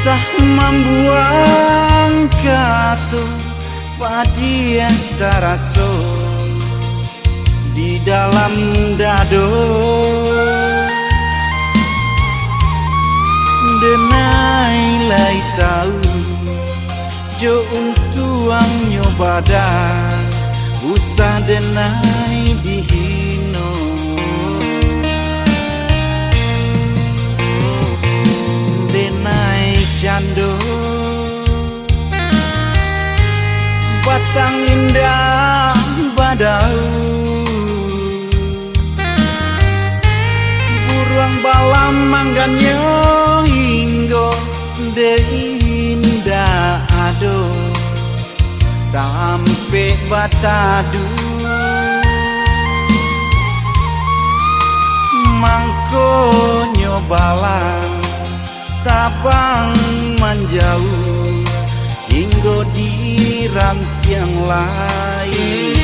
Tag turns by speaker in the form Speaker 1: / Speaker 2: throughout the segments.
Speaker 1: Sah membuang katu padi taraso di dalam dado denai lai tahu jo untuang nyobada usah denai dihino denai cando batang indah badau buruang balam mangganyo hinggo de indah ado tampe batadu mangko nyobalang tabang menjauh hingga di rantiang lain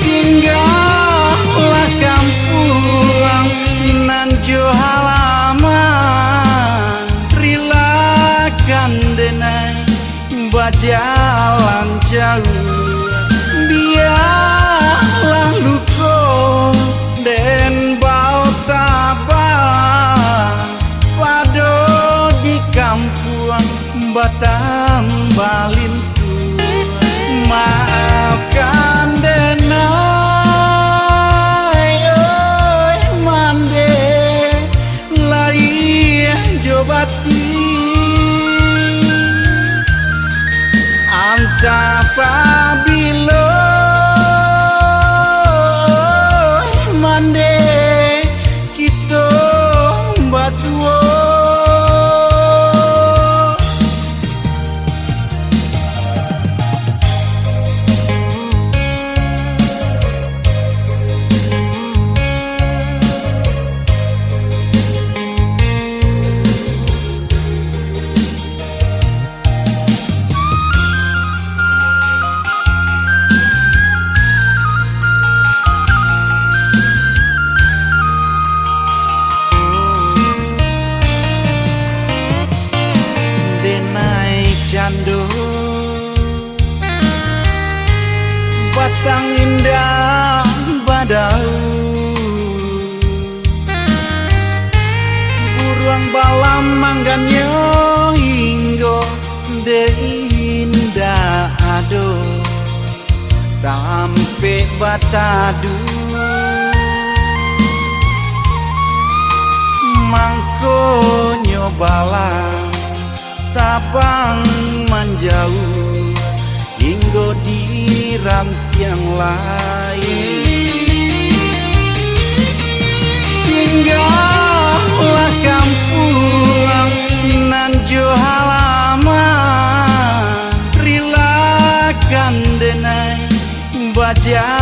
Speaker 1: tinggallah kampung nan jo halaman rilakan denai bajalan jauh biarlah luko den bau tabang pado di kampung batang balintu maafkan denai oi mande lai jobati antapabilo mande kita basuo cando batang indah badau buruang balam mangganyo hinggo de indah ado tampe batadu mangko nyobalang tabang menjauh hingga di rantiang lain tinggallah kampung nan jo halaman rilakan denai baja